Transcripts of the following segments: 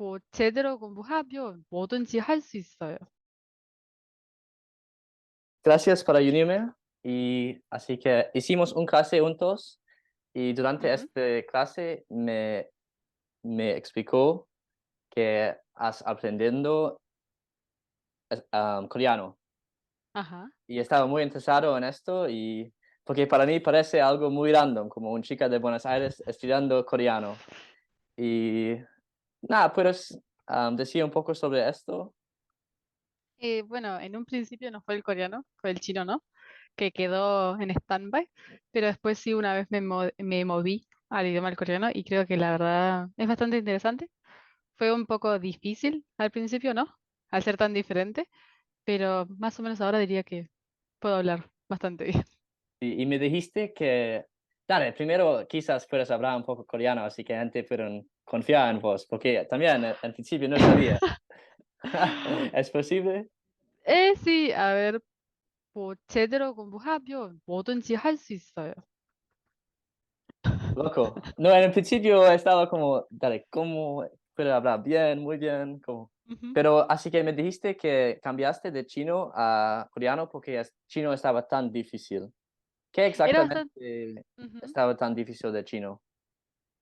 뭐 제대로 공부하면 뭐든지 할 수 있어요. Gracias por unirme. Y así que hicimos un clase juntos y durante Ujú. esta clase me explicó que has aprendiendo coreano. Ajá. Y estaba muy interesado en esto y porque para mí parece algo muy random, como una chica de Buenos Aires estudiando coreano. Y nada, ¿puedes decir un poco sobre esto? Bueno, en un principio no fue el coreano, fue el chino, ¿no? Que quedó en stand-by, pero después sí una vez me moví al idioma del coreano y creo que la verdad es bastante interesante. Fue un poco difícil al principio, ¿no? Al ser tan diferente, pero más o menos ahora diría que puedo hablar bastante bien. Y me dijiste que, dale, primero quizás puedes hablar un poco coreano, así que la gente puede confiar en vos, porque también al principio no sabía. ¿Es posible? sí, a ver, 뭐 제대로 공부하면 뭐든지 할 수 있어요. Loco. No, en el principio estaba como, dale, ¿cómo puedo hablar bien, muy bien? ¿Cómo? Ujú. Pero así que me dijiste que cambiaste de chino a coreano porque chino estaba tan difícil. ¿Qué Era bastante... exactamente Ujú. estaba tan difícil de chino?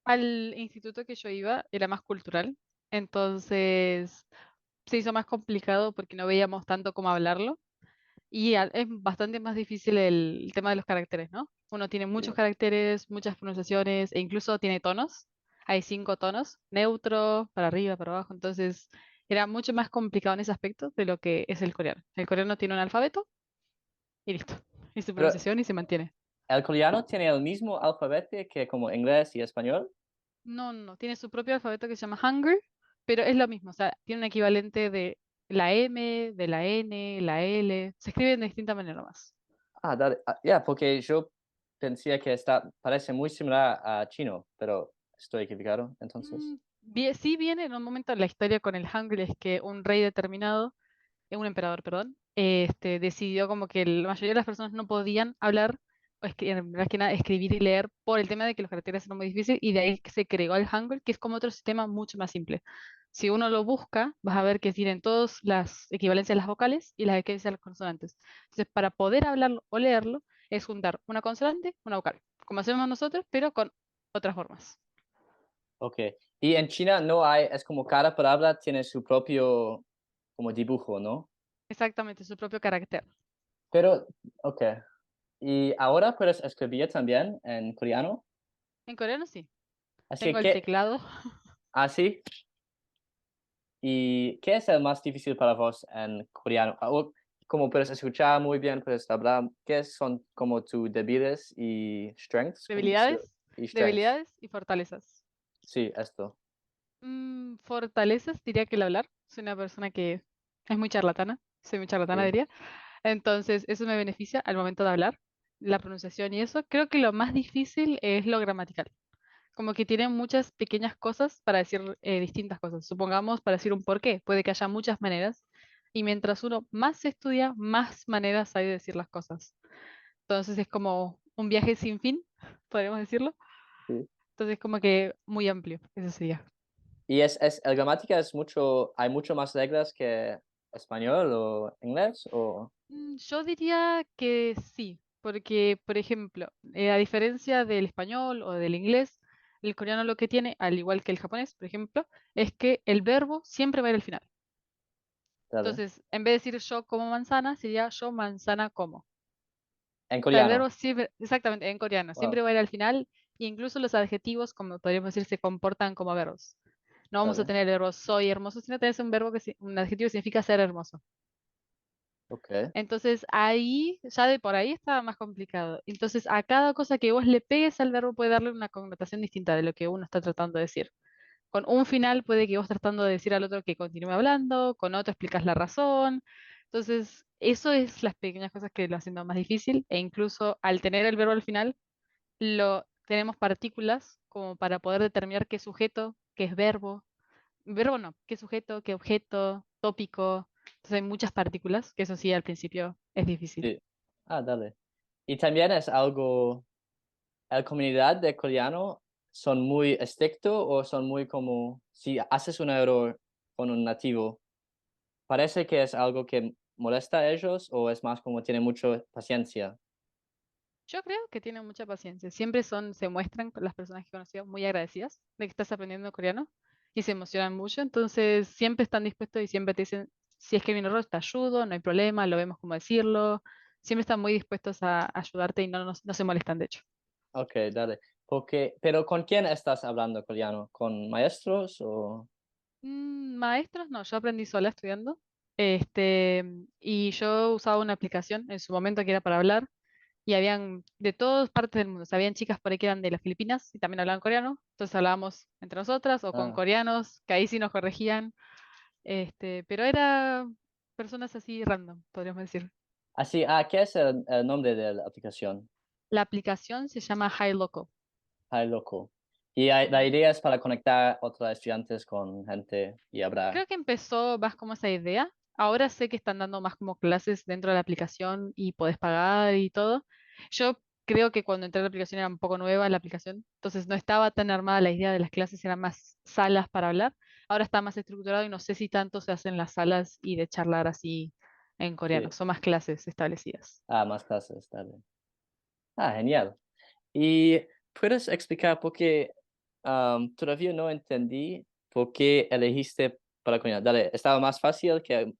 Al instituto que yo iba era más cultural, entonces se hizo más complicado porque no veíamos tanto cómo hablarlo y es bastante más difícil el tema de los caracteres, ¿no? Uno tiene muchos Sí. caracteres, muchas pronunciaciones e incluso tiene tonos. Hay 5 tonos, neutro, para arriba, para abajo, entonces era mucho más complicado en ese aspecto de lo que es el coreano. El coreano tiene un alfabeto y listo, y su Pero pronunciación y se mantiene. el coreano tiene el mismo alfabeto que como inglés y español. No, no, tiene su propio alfabeto que se llama Hangul, pero es lo mismo, o sea, tiene un equivalente de la M, de la N, la L, se escriben de distinta manera más. Ah, dale. Ya, porque yo pensé que parece muy similar a chino, pero estoy equivocado, entonces. Sí viene en un momento la historia con el Hangul, es que un rey determinado, un emperador, perdón, decidió como que la mayoría de las personas no podían hablar, más que nada escribir y leer por el tema de que los caracteres eran muy difíciles y de ahí que se creó el Hangul, que es como otro sistema mucho más simple. Si uno lo busca, vas a ver que tienen todas las equivalencias de las vocales y las equivalencias de las consonantes. Entonces, para poder hablarlo o leerlo, es juntar una consonante, una vocal, como hacemos nosotros, pero con otras formas. Ok. Y en China no hay, es como cada palabra tiene su propio como dibujo, ¿no? Exactamente, su propio carácter. Pero, ok. Y ahora puedes escribir también en coreano. En coreano sí. Así Tengo el que, teclado. así. ¿Y qué es el más difícil para vos en coreano? O como puedes escuchar muy bien, puedes hablar, ¿qué son como tus debilidades y strengths? ¿Cómo decirlo? Debilidades, Y strengths. debilidades y fortalezas. Sí, esto. Fortalezas, diría que el hablar. Soy una persona que es muy charlatana. Soy muy charlatana, Sí. diría. Entonces, eso me beneficia al momento de hablar. La pronunciación y eso. Creo que lo más difícil es lo gramatical. Como que tiene muchas pequeñas cosas para decir distintas cosas. Supongamos para decir un porqué. Puede que haya muchas maneras. Y mientras uno más se estudia, más maneras hay de decir las cosas. Entonces es como un viaje sin fin, podríamos decirlo. Sí. Entonces como que muy amplio, eso sería. Y el gramática es mucho, hay mucho más reglas que español o inglés o... Yo diría que sí, porque, por ejemplo, a diferencia del español o del inglés, el coreano lo que tiene, al igual que el japonés, por ejemplo, es que el verbo siempre va a ir al final. Dale. Entonces, en vez de decir yo como manzana, sería yo manzana como. O En sea, el coreano. verbo siempre, exactamente, en coreano, Wow. siempre va a ir al final, e incluso los adjetivos, como podríamos decir, se comportan como verbos. No vamos a Dale. tener el verbo soy hermoso, sino tenés un verbo un adjetivo que significa ser hermoso. Ok. Entonces ahí, ya de por ahí estaba más complicado. Entonces a cada cosa que vos le pegues al verbo puede darle una connotación distinta de lo que uno está tratando de decir. Con un final puede que vos tratando de decir al otro que continúe hablando, con otro explicas la razón. Entonces, eso es las pequeñas cosas que lo hacen más difícil e incluso al tener el verbo al final, lo tenemos partículas como para poder determinar qué sujeto, qué es verbo. Verbo no, qué sujeto, qué objeto, tópico. Entonces hay muchas partículas, que eso sí al principio es difícil. Sí. Ah, dale. Y también es algo, la comunidad de coreano son muy estrictos o son muy como, si haces un error con un nativo, parece que es algo que molesta a ellos o es más como tiene mucha paciencia? Yo creo que tienen mucha paciencia. Siempre se muestran con las personas que he conocido muy agradecidas de que estás aprendiendo coreano y se emocionan mucho. Entonces, siempre están dispuestos y siempre te dicen, si es que hay un error, te ayudo, no hay problema, lo vemos cómo decirlo. Siempre están muy dispuestos a ayudarte y no se molestan, de hecho. Okey, dale. Porque pero, ¿con quién estás hablando coreano? ¿Con maestros o? Maestros, no, yo aprendí sola estudiando. Y yo usaba una aplicación en su momento que era para hablar. Y habían de todas partes del mundo. O sea, habían chicas por ahí que eran de las Filipinas y también hablaban coreano. Entonces hablábamos entre nosotras o con Ah, coreanos, que ahí sí nos corregían. Pero era personas así random, podríamos decir. ¿qué es el nombre de la aplicación? La aplicación se llama HiLoco. Hi Local. Y la idea es para conectar otros estudiantes con gente y hablar. Creo que empezó más como esa idea. Ahora sé que están dando más como clases dentro de la aplicación y podés pagar y todo. Yo creo que cuando entré a la aplicación era un poco nueva la aplicación, entonces no estaba tan armada la idea de las clases, eran más salas para hablar. Ahora está más estructurado y no sé si tanto se hacen las salas y de charlar así en coreano. Sí. Son más clases establecidas. Más clases, está bien. Genial. ¿Y puedes explicar por qué, todavía no entendí por qué elegiste para coreano? Dale, estaba más fácil que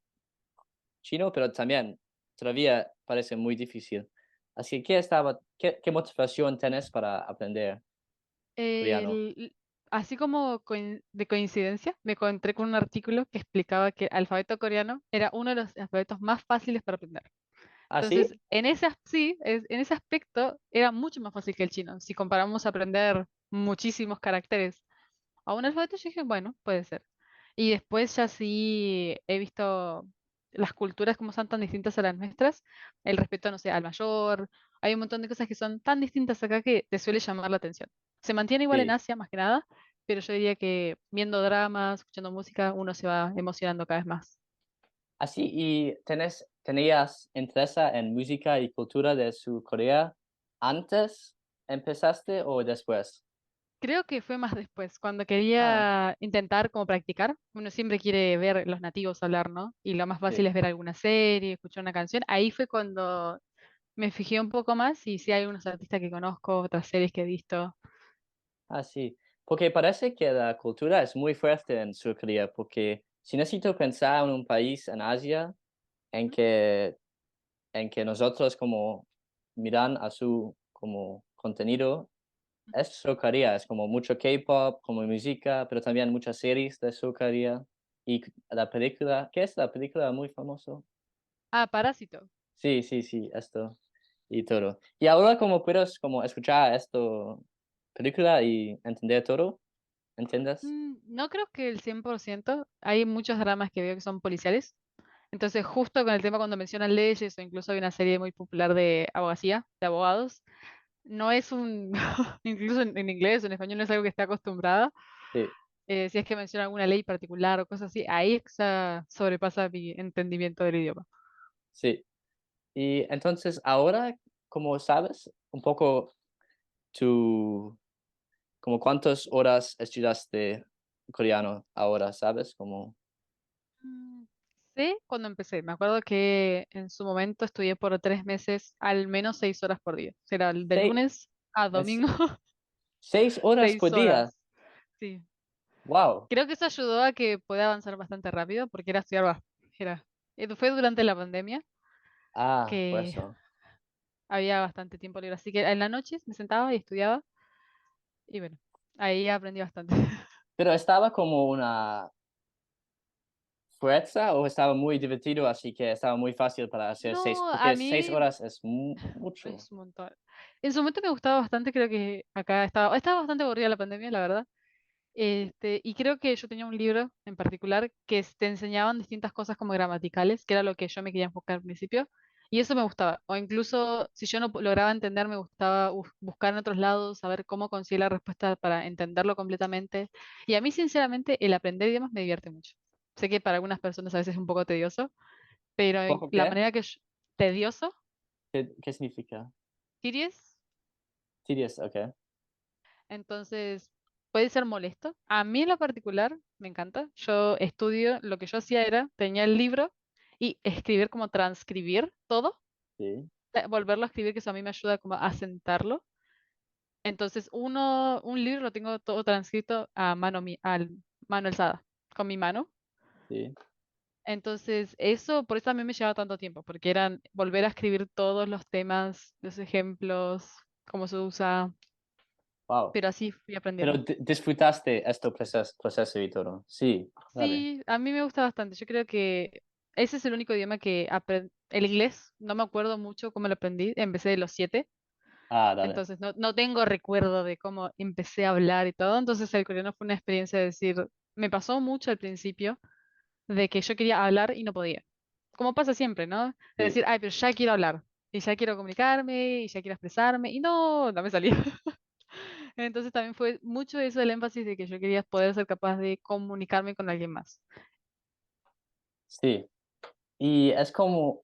chino, pero también todavía parece muy difícil. Así que, ¿qué motivación tienes para aprender coreano? El- Así como de coincidencia, me encontré con un artículo que explicaba que el alfabeto coreano era uno de los alfabetos más fáciles para aprender. Sí? Entonces, en ese aspecto era mucho más fácil que el chino. Si comparamos aprender muchísimos caracteres a un alfabeto, yo dije, bueno, puede ser. Y después ya sí he visto las culturas como son tan distintas a las nuestras, el respeto, no sé, al mayor, hay un montón de cosas que son tan distintas acá que te suele llamar la atención. Se mantiene igual en Sí. Asia, más que nada, pero yo diría que viendo dramas, escuchando música, uno se va emocionando cada vez más. ¿Y tenías interés en música y cultura de su Corea antes empezaste o después? Creo que fue más después, cuando Ah, quería intentar como practicar. Uno siempre quiere ver los nativos hablar, ¿no? Y lo más fácil sí. es ver alguna serie, escuchar una canción. Ahí fue cuando me fijé un poco más y sí hay unos artistas que conozco, otras series que he visto. Sí. Porque parece que la cultura es muy fuerte en Sur Corea, porque si necesito pensar en un país en Asia en Ujú. que nosotros como miran a su como contenido, es Sur Corea, es como mucho K-pop, como música, pero también muchas series de Sur Corea. Y la película, ¿qué es la película muy famosa? Ah, Parásito. Sí, sí, sí, esto y todo. Y ahora como puedes como escuchar esto película y entender todo, ¿entiendes? No creo que el 100%. Hay muchos dramas que veo que son policiales. Entonces, justo con el tema cuando mencionan leyes o incluso hay una serie muy popular de abogacía, de abogados, no es un, incluso en inglés o en español no es algo que esté acostumbrada. Sí, Si es que menciona alguna ley particular o cosas así, ahí sobrepasa mi entendimiento del idioma. sí. Y entonces ahora, como sabes, un poco tu como cuántas horas estudiaste coreano ahora, ¿sabes? Como Mm, Sé cuando empecé, me acuerdo que en su momento estudié por 3 meses al menos 6 horas por día. Será de seis lunes a es domingo, 6 horas por 6 horas. día. Sí. Wow. Creo que eso ayudó a que pueda avanzar bastante rápido porque era estudiar, fue durante la pandemia Por que eso. había bastante tiempo libre. Así que en la noche me sentaba y estudiaba y bueno, ahí aprendí bastante. Pero estaba como una fuerza o estaba muy divertido, así que estaba muy fácil para hacer seis, No, a porque seis mí horas es mucho. es un montón. En su momento me gustaba bastante, creo que acá estaba bastante aburrida la pandemia, la verdad. Y creo que yo tenía un libro en particular que te enseñaban distintas cosas como gramaticales, que era lo que yo me quería enfocar al principio, y eso me gustaba. O incluso si yo no lograba entender, me gustaba buscar en otros lados, saber cómo conseguir la respuesta para entenderlo completamente. Y a mí, sinceramente, el aprender idiomas me divierte mucho. Sé que para algunas personas a veces es un poco tedioso, pero ¿Poco la qué? manera tedioso, ¿Qué significa? ¿dirías? Tedious, ok. Entonces, puede ser molesto. A mí en lo particular me encanta. Yo estudio, lo que yo hacía era, tenía el libro y escribir como transcribir todo, Sí, volverlo a escribir, que eso a mí me ayuda como a sentarlo. Entonces, un libro lo tengo todo transcrito a mano, mano alzada, con mi mano. sí. Entonces, eso, por eso también me llevaba tanto tiempo, porque eran volver a escribir todos los temas, los ejemplos, cómo se usa, Wow. pero así fui Pero aprendiendo. disfrutaste este proceso y todo. Sí, vale. Sí, a mí me gusta bastante. Yo creo que ese es el único idioma que aprendí. El inglés, no me acuerdo mucho cómo lo aprendí, empecé de los 7, Ah, dale. entonces no tengo recuerdo de cómo empecé a hablar y todo, entonces el coreano fue una experiencia de decir, me pasó mucho al principio de que yo quería hablar y no podía. Como pasa siempre, ¿no? De Sí, decir, ay, pero ya quiero hablar, y ya quiero comunicarme, y ya quiero expresarme, y no me salía. Entonces también fue mucho eso el énfasis de que yo quería poder ser capaz de comunicarme con alguien más. sí. Y es como,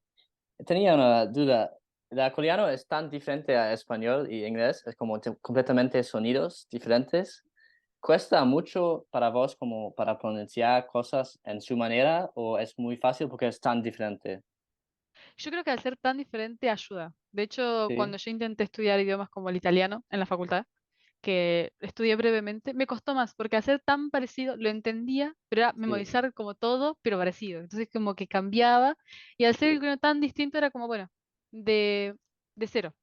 tenía una duda. ¿El coreano es tan diferente a español y inglés? Es como completamente sonidos diferentes. ¿Cuesta mucho para vos como para pronunciar cosas en su manera o es muy fácil porque es tan diferente? Yo creo que al ser tan diferente ayuda. De hecho, Sí, cuando yo intenté estudiar idiomas como el italiano en la facultad, que estudié brevemente, me costó más, porque al ser tan parecido, lo entendía, pero era sí, memorizar como todo, pero parecido. Entonces como que cambiaba, y al ser el sí. coreano tan distinto era como, bueno, de, de cero.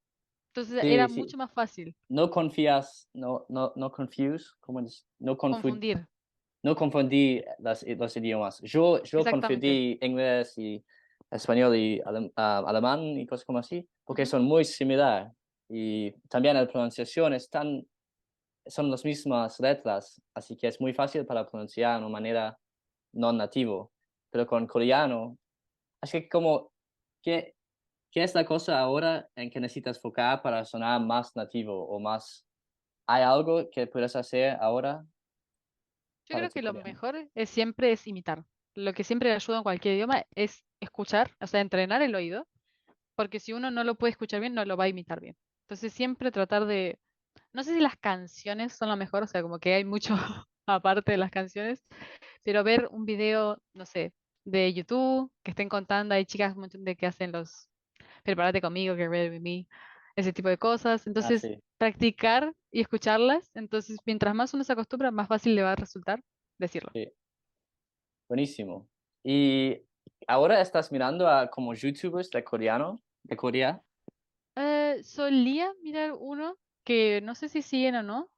Entonces era Sí, sí. mucho más fácil No confías, no confuse, ¿cómo es? confundir. No confundí los idiomas. Yo Exactamente. confundí inglés y español y alemán y cosas como así, porque Ujú. son muy similares. Y también la pronunciación son las mismas letras, así que es muy fácil para pronunciar de una manera no nativo. Pero con coreano, es que como, ¿qué, qué es la cosa ahora en que necesitas enfocar para sonar más nativo o más? ¿Hay algo que puedes hacer ahora Yo para creo tu que lo coreano? mejor es siempre es imitar. Lo que siempre ayuda en cualquier idioma es escuchar, o sea, entrenar el oído, porque si uno no lo puede escuchar bien, no lo va a imitar bien. Entonces siempre tratar de, no sé si las canciones son lo mejor, o sea, como que hay mucho aparte de las canciones, pero ver un video, no sé, de YouTube, que estén contando, hay chicas un montón de que hacen los prepárate conmigo, get ready with me, ese tipo de cosas. Ah, Entonces, sí, practicar y escucharlas, entonces mientras más uno se acostumbra, más fácil le va a resultar decirlo. sí. Buenísimo. ¿Y ahora estás mirando a como YouTubers de coreano, de Corea? Solía mirar uno que no sé si siguen o no,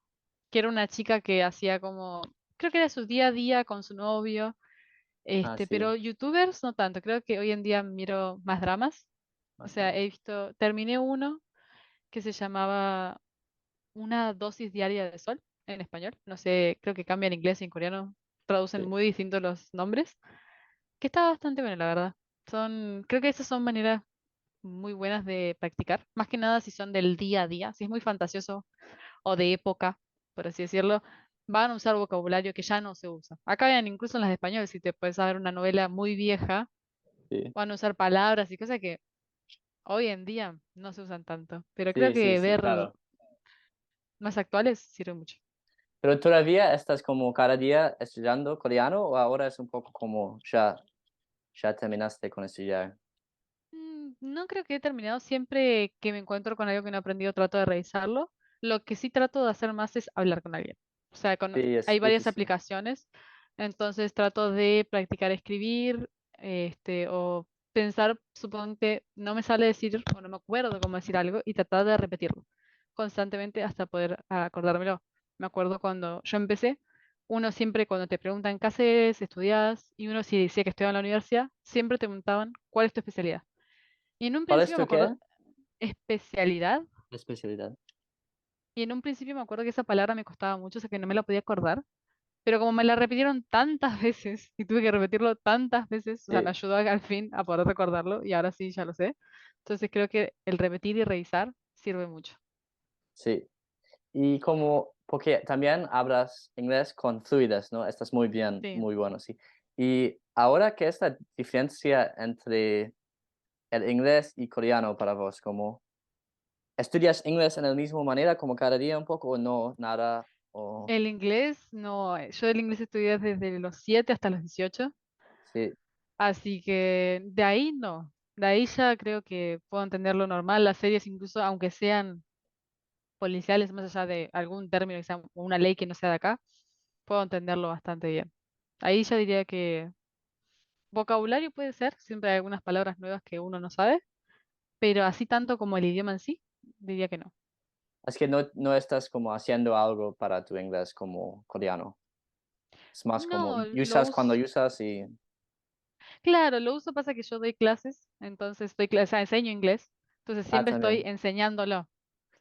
que era una chica que hacía como, creo que era su día a día con su novio, Ah, sí, pero youtubers no tanto, creo que hoy en día miro más dramas. O más sea, dramas. he visto, terminé uno que se llamaba Una dosis diaria de sol en español. No sé, creo que cambia en inglés y en coreano. Traducen Sí, muy distintos los nombres. Que está bastante bueno, la verdad. Creo que esas son maneras muy buenas de practicar. Más que nada si son del día a día. Si es muy fantasioso o de época, por así decirlo, van a usar vocabulario que ya no se usa. Acá vean, incluso en las de español, si te puedes saber una novela muy vieja, sí, van a usar palabras y cosas que hoy en día no se usan tanto. Pero creo sí, sí, que sí, ver claro. más actuales sirve mucho. ¿Pero todavía estás como cada día estudiando coreano o ahora es un poco como ya terminaste con estudiar? No creo que he terminado. Siempre que me encuentro con algo que no he aprendido, trato de revisarlo. Lo que sí trato de hacer más es hablar con alguien. O sea, Sí, es hay varias difícil. aplicaciones, entonces trato de practicar escribir, o pensar, suponte, no me sale decir o no me acuerdo cómo decir algo y tratar de repetirlo constantemente hasta poder acordármelo. Me acuerdo cuando yo empecé, uno siempre cuando te preguntan qué haces, estudias, y uno si decía que estudiaba en la universidad, siempre te preguntaban cuál es tu especialidad. Y en un ¿Cuál es principio me tu acuerdo, qué? especialidad, Especialidad. y en un principio me acuerdo que esa palabra me costaba mucho, o sea que no me la podía acordar, pero como me la repitieron tantas veces y tuve que repetirlo tantas veces, o sea, me Sí, ayudó al fin a poder recordarlo y ahora sí ya lo sé. Entonces creo que el repetir y revisar sirve mucho. sí. Y como, porque también hablas inglés con fluidez, ¿no? Estás muy bien, Sí. muy bueno, sí. Y ahora, ¿qué es la diferencia entre el inglés y coreano para vos? Como, ¿Estudias inglés en la misma manera como cada día un poco o no, nada? O El inglés, no, yo el inglés estudié desde los 7 hasta los 18, sí, así que de ahí no. De ahí ya creo que puedo entender lo normal. Las series, incluso aunque sean policiales, más allá de algún término que sea una ley que no sea de acá, puedo entenderlo bastante bien. Ahí ya diría que vocabulario puede ser, siempre hay algunas palabras nuevas que uno no sabe, pero así tanto como el idioma en sí, diría que no. es que no estás como haciendo algo para tu inglés como coreano. Es más como No, lo usas cuando uso, usas y... claro, lo uso pasa que yo doy clases, entonces o sea, enseño inglés, entonces Ah, siempre estoy también. enseñándolo. O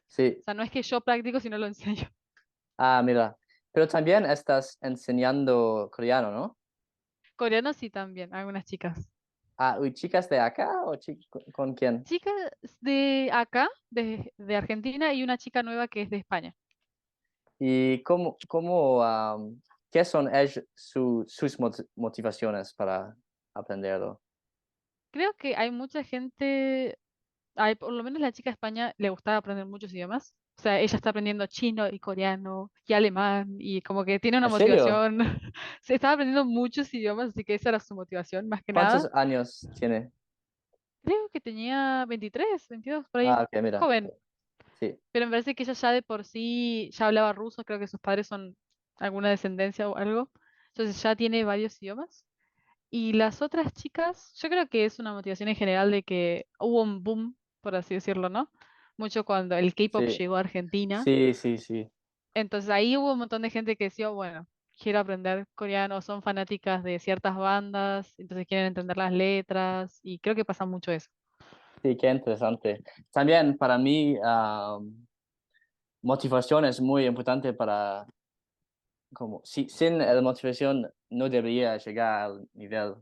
Sí. sea, no es que yo practico, sino lo enseño. Ah, mira. Pero también estás enseñando coreano, ¿no? Coreano sí también, algunas chicas. Ah, ¿y chicas de acá o con quién? Chicas de acá, de Argentina, y una chica nueva que es de España. ¿Y qué son sus motivaciones para aprenderlo? Creo que hay mucha gente, hay, por lo menos la chica de España le gustaba aprender muchos idiomas. O sea, ella está aprendiendo chino y coreano y alemán y como que tiene una ¿En serio? motivación. Se estaba aprendiendo muchos idiomas, así que esa era su motivación, más que nada. ¿Cuántos años tiene? Creo que tenía 23, 22, por ahí, Ah, ok, mira. joven. Sí, Pero me parece que ella ya de por sí ya hablaba ruso, creo que sus padres son alguna descendencia o algo. Entonces ya tiene varios idiomas. Y las otras chicas, yo creo que es una motivación en general de que hubo un boom, por así decirlo, ¿no? Mucho cuando el K-pop sí, llegó a Argentina. sí, sí, sí. Entonces ahí hubo un montón de gente que decía, bueno, quiero aprender coreano, son fanáticas de ciertas bandas, entonces quieren entender las letras, y creo que pasa mucho eso. Sí, qué interesante. También para mí, motivación es muy importante para, como, si, sin la motivación no debería llegar al nivel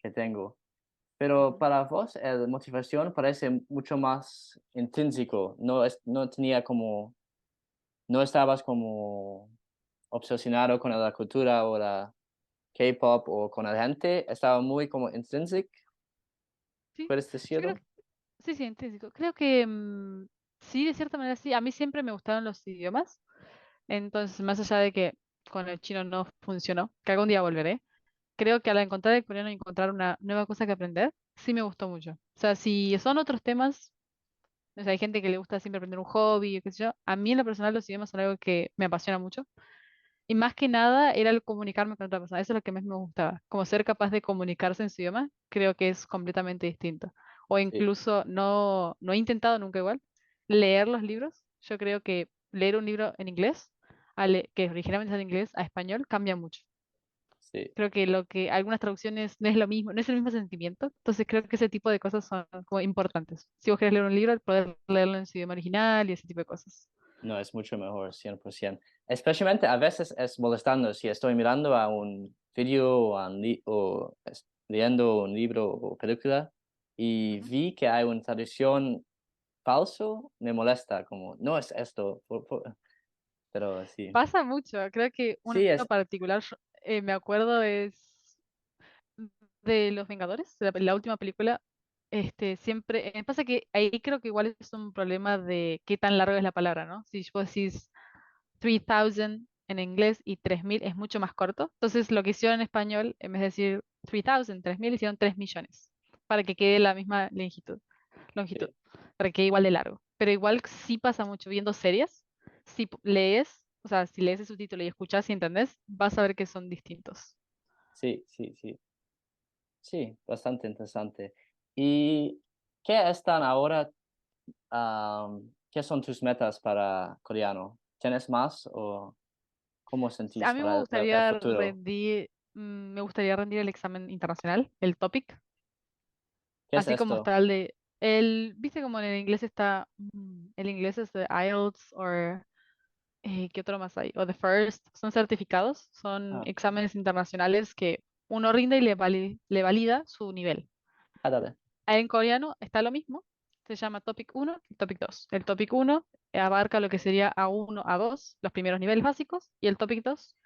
que tengo. Pero Ujú. para vos, la motivación parece mucho más intrínseco. No tenía como, no estabas como obsesionado con la cultura o la K-pop o con la gente. Estaba muy como intrínseco, Sí, ¿puedes yo creo decirlo? que sí, sí, intrínseco. Creo que sí, de cierta manera sí. A mí siempre me gustaron los idiomas. Entonces, más allá de que con el chino no funcionó, que algún día volveré, creo que al encontrar el coreano y encontrar una nueva cosa que aprender, sí me gustó mucho. O sea, si son otros temas, o sea, hay gente que le gusta siempre aprender un hobby, o qué sé yo. A mí en lo personal los idiomas son algo que me apasiona mucho. Y más que nada era el comunicarme con otra persona. Eso es lo que más me gustaba. Como ser capaz de comunicarse en su idioma, creo que es completamente distinto. O Sí, incluso no he intentado nunca igual leer los libros. Yo creo que leer un libro en inglés, que originalmente es en inglés, a español, cambia mucho. sí, Creo que lo que algunas traducciones no es lo mismo, no es el mismo sentimiento. Entonces creo que ese tipo de cosas son como importantes. Si vos querés leer un libro, poder leerlo en su idioma original y ese tipo de cosas. no, es mucho mejor, 100%. Especialmente a veces es molestando si estoy mirando a un video o leyendo un libro o película y Ujú. vi que hay una traducción falso, me molesta, como, no es esto, pero sí. Pasa mucho. Creo que uno Sí, en es, particular, me acuerdo, es de Los Vengadores, de la última película. Siempre, pasa que ahí creo que igual es un problema de qué tan larga es la palabra, ¿no? Si vos decís 3000 en inglés y 3000 es mucho más corto. Entonces lo que hicieron en español, en vez de decir 3000, 3000, hicieron 3 millones para que quede la misma longitud, sí, para que quede igual de largo. Pero igual sí pasa mucho viendo series. Si lees, o sea, si lees el subtítulo y escuchas y entendés, vas a ver que son distintos. sí, sí, sí, sí, bastante interesante. ¿Y qué están ahora, qué son tus metas para coreano? ¿Tienes más o cómo A sentís mí me para el gustaría futuro? rendir el examen internacional, el TOPIK, ¿Qué es así como esto? está viste como en el inglés está, el inglés es de IELTS o ¿qué otro más hay? O The First, son certificados, son Ah, exámenes internacionales que uno rinde y le valida su nivel. dale. En coreano está lo mismo, se llama Topic 1 y Topic 2. El Topic 1 abarca lo que sería A1, A2, los primeros niveles básicos, y el Topic 2,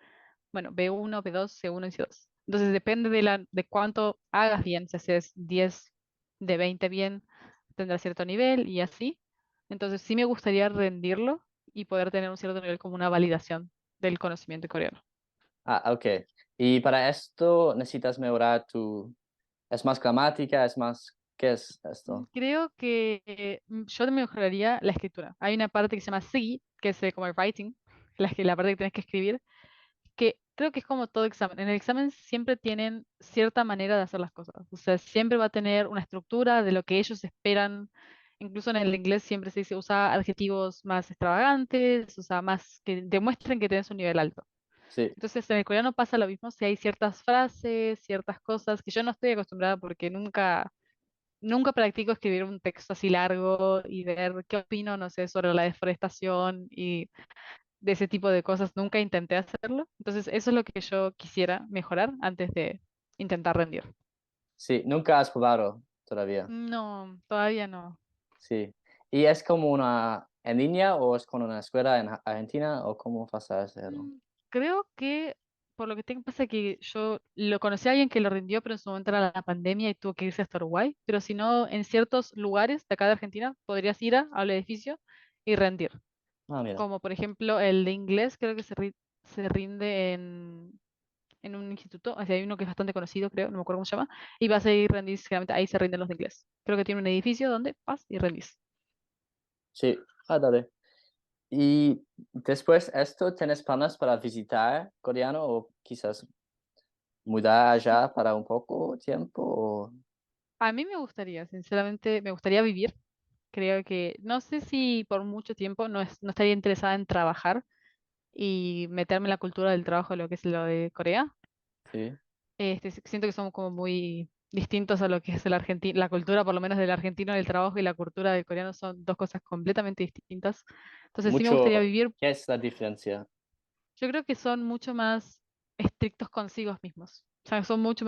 bueno, B1, B2, C1 y C2. Entonces depende de cuánto hagas bien, si haces 10 de 20 bien, tendrás cierto nivel y así. Entonces sí me gustaría rendirlo y poder tener un cierto nivel como una validación del conocimiento coreano. Ah, ok. Y para esto necesitas mejorar tu... ¿Es más gramática? ¿Es más... ¿Qué es esto? Creo que yo mejoraría la escritura. Hay una parte que se llama SIG, que es como el writing, la parte que tienes que escribir, que creo que es como todo examen. En el examen siempre tienen cierta manera de hacer las cosas. O sea, siempre va a tener una estructura de lo que ellos esperan. Incluso en el inglés siempre se dice usa adjetivos más extravagantes, usa más que demuestren que tienes un nivel alto. Sí, Entonces, en el coreano pasa lo mismo, si hay ciertas frases, ciertas cosas que yo no estoy acostumbrada porque nunca practico escribir un texto así largo y ver qué opino, no sé, sobre la deforestación y de ese tipo de cosas. Nunca intenté hacerlo. Entonces, eso es lo que yo quisiera mejorar antes de intentar rendir. sí. Nunca has probado todavía. No, todavía no. Sí. ¿Y es como una en línea o es con una escuela en Argentina o cómo vas a hacerlo? Creo que por lo que tengo pasa que yo lo conocí a alguien que lo rindió, pero en su momento era la pandemia y tuvo que irse hasta Uruguay. Pero si no, en ciertos lugares de acá de Argentina podrías ir al edificio y rendir. Ah, mira. Como por ejemplo el de inglés, creo que se rinde en un instituto. O sea, hay uno que es bastante conocido, creo, no me acuerdo cómo se llama. Y vas a ir rendís, generalmente ahí se rinden los de inglés. Creo que tiene un edificio donde vas y rendís. Sí. Ah, dale. Y después esto, ¿tienes planes para visitar coreano o quizás mudar Sí, allá para un poco tiempo? O... a mí me gustaría, sinceramente, me gustaría vivir. Creo que, no sé si por mucho tiempo no estaría interesada en trabajar y meterme en la cultura del trabajo, lo que es lo de Corea. Sí, Siento que somos como muy distintos a lo que es el argentino, la cultura por lo menos del argentino del trabajo y la cultura del coreano son dos cosas completamente distintas. Entonces sí me gustaría mucho. vivir, ¿Qué es la diferencia? yo creo que son mucho más estrictos consigo mismos. O sea, son mucho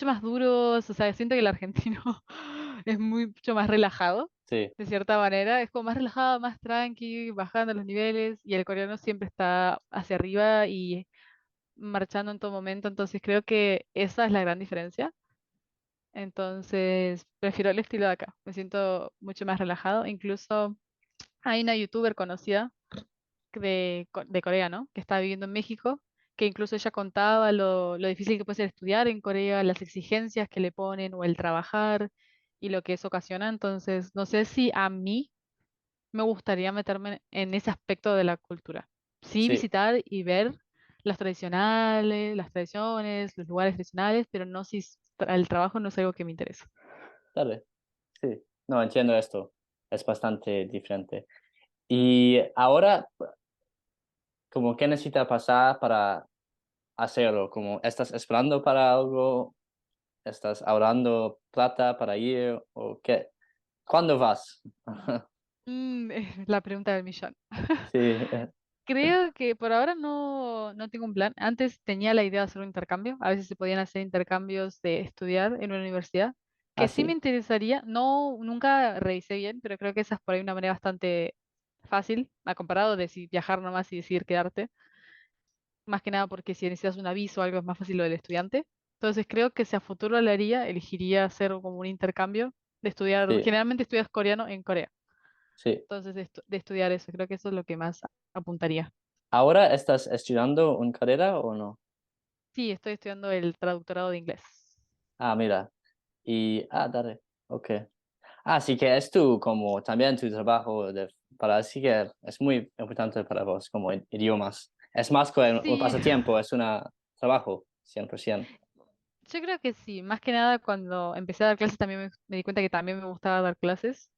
más duros, o sea, siento que el argentino es mucho más relajado Sí, de cierta manera, es como más relajado, más tranqui, bajando los niveles, y el coreano siempre está hacia arriba y marchando en todo momento, entonces creo que esa es la gran diferencia. Entonces, prefiero el estilo de acá, me siento mucho más relajado. Incluso hay una youtuber conocida de Corea, ¿no? Que está viviendo en México, que incluso ella contaba lo difícil que puede ser estudiar en Corea, las exigencias que le ponen o el trabajar y lo que eso ocasiona. Entonces, no sé si a mí me gustaría meterme en ese aspecto de la cultura. Sí, sí, visitar y ver las tradiciones, los lugares tradicionales, pero no si el trabajo no es algo que me interesa. dale. Sí. No, entiendo esto. Es bastante diferente. Y ahora, como, ¿qué necesita pasar para hacerlo? Como, ¿estás esperando para algo? ¿Estás ahorrando plata para ir? ¿O qué? ¿Cuándo vas? La pregunta del millón. Sí, Creo que por ahora no tengo un plan. Antes tenía la idea de hacer un intercambio. A veces se podían hacer intercambios de estudiar en una universidad, que sí me así. interesaría. No, nunca revisé bien, pero creo que esa es por ahí una manera bastante fácil, a comparado de si viajar nomás y decidir quedarte. Más que nada porque si necesitas un aviso o algo es más fácil lo del estudiante. Entonces creo que si a futuro lo haría, elegiría hacer como un intercambio de estudiar. Sí, Generalmente estudias coreano en Corea. sí. Entonces de estudiar eso, creo que eso es lo que más apuntaría. ¿Ahora estás estudiando una carrera o no? Sí, estoy estudiando el traductorado de inglés. Ah, mira. Y, dale. Ok. Así que es tu, como también tu trabajo para, así que es muy importante para vos, como idiomas. Es más que un Sí, pasatiempo, es un trabajo, 100%. yo creo que sí. Más que nada cuando empecé a dar clases también me di cuenta que también me gustaba dar clases,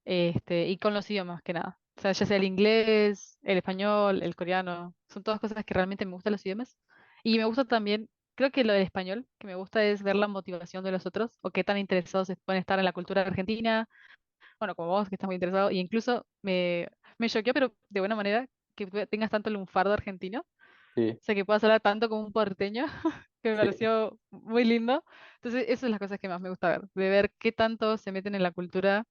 y con los idiomas más que nada. O sea, ya sea el inglés, el español, el coreano, son todas cosas que realmente me gustan los idiomas. Y me gusta también, creo que lo del español, que me gusta es ver la motivación de los otros o qué tan interesados pueden estar en la cultura argentina. Bueno, como vos, que estás muy interesado. Y incluso me choqueó, pero de buena manera, que tú tengas tanto el lunfardo argentino. Sí, O sea, que puedas hablar tanto como un porteño, que me sí, pareció muy lindo. Entonces, esas son las cosas que más me gusta ver, de ver qué tanto se meten en la cultura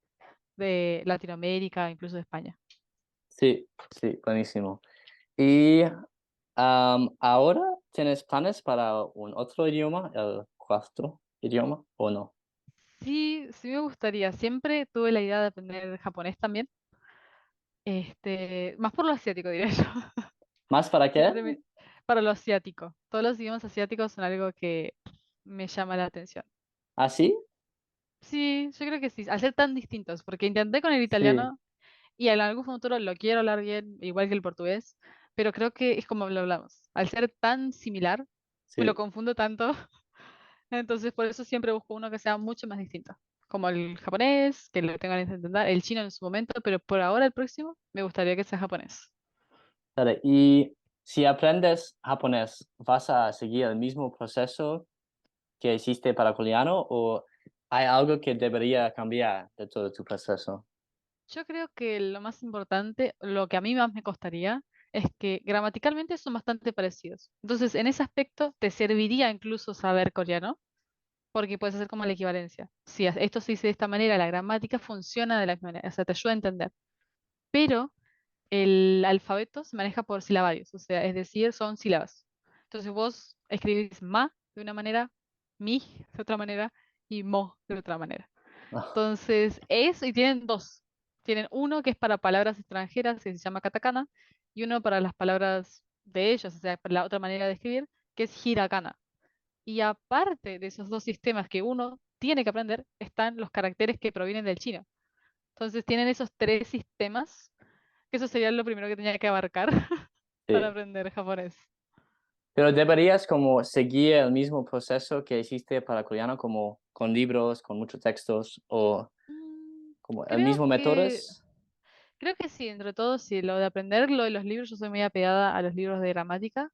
de Latinoamérica, incluso de España. sí, sí, buenísimo. Y ahora tienes planes para un otro idioma, el cuarto idioma, o no? Sí, sí me gustaría. Siempre tuve la idea de aprender japonés también. Más por lo asiático, diría yo. ¿Más para qué? Siempre para lo asiático. Todos los idiomas asiáticos son algo que me llama la atención. ¿Así? Sí, yo creo que sí, al ser tan distintos, porque intenté con el Sí, italiano y en algún futuro lo quiero hablar bien, igual que el portugués, pero creo que es como lo hablamos. Al ser tan similar, me lo sí. confundo tanto, entonces por eso siempre busco uno que sea mucho más distinto. Como el japonés, que lo tengan que entender, el chino en su momento, pero por ahora el próximo me gustaría que sea japonés. Vale, y si aprendes japonés, ¿vas a seguir el mismo proceso que hiciste para coreano o hay algo que debería cambiar de todo tu proceso? Yo creo que lo más importante, lo que a mí más me costaría, es que gramaticalmente son bastante parecidos. Entonces, en ese aspecto, te serviría incluso saber coreano, porque puedes hacer como la equivalencia. Si esto se dice de esta manera, la gramática funciona de la misma manera, o sea, te ayuda a entender. Pero el alfabeto se maneja por silabarios, o sea, es decir, son sílabas. Entonces, vos escribís ma de una manera, mi de otra manera y mo de otra manera. Entonces, y tienen dos. Tienen uno que es para palabras extranjeras, que se llama katakana, y uno para las palabras de ellos, o sea, para la otra manera de escribir, que es hiragana. Y aparte de esos dos sistemas que uno tiene que aprender, están los caracteres que provienen del chino. Entonces, tienen esos tres sistemas, que eso sería lo primero que tenía que abarcar para Sí. aprender japonés. Pero deberías como seguir el mismo proceso que hiciste para coreano, como con libros, con muchos textos o Mm, como el Creo mismo método. que Creo que sí, entre todo, sí, lo de aprender, lo de los libros, yo soy muy apegada a los libros de gramática.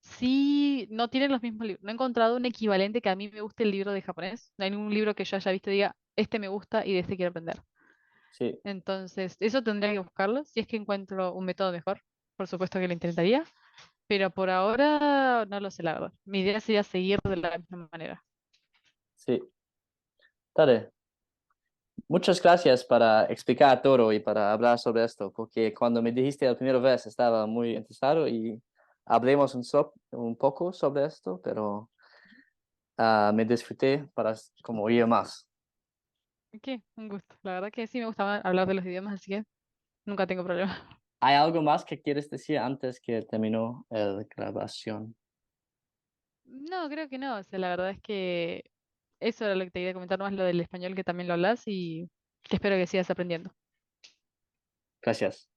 Sí, no tienen los mismos libros. No he encontrado un equivalente que a mí me guste el libro de japonés. No hay ningún libro que yo haya visto y diga, este me gusta y de este quiero aprender. Sí, Entonces, eso tendría que buscarlo. Si es que encuentro un método mejor, por supuesto que lo intentaría, pero por ahora no lo sé, la verdad. Mi idea sería seguir de la misma manera. sí. Dale. Muchas gracias para explicar todo y para hablar sobre esto, porque cuando me dijiste la primera vez estaba muy interesado y hablemos un poco sobre esto, pero me disfruté para como oír más. ¿Qué? Un gusto. La verdad que sí me gustaba hablar de los idiomas, así que nunca tengo problema. ¿Hay algo más que quieres decir antes que terminó la grabación? No, creo que no. O sea, la verdad es que eso era lo que te quería comentar más, lo del español que también lo hablas y que espero que sigas aprendiendo. Gracias.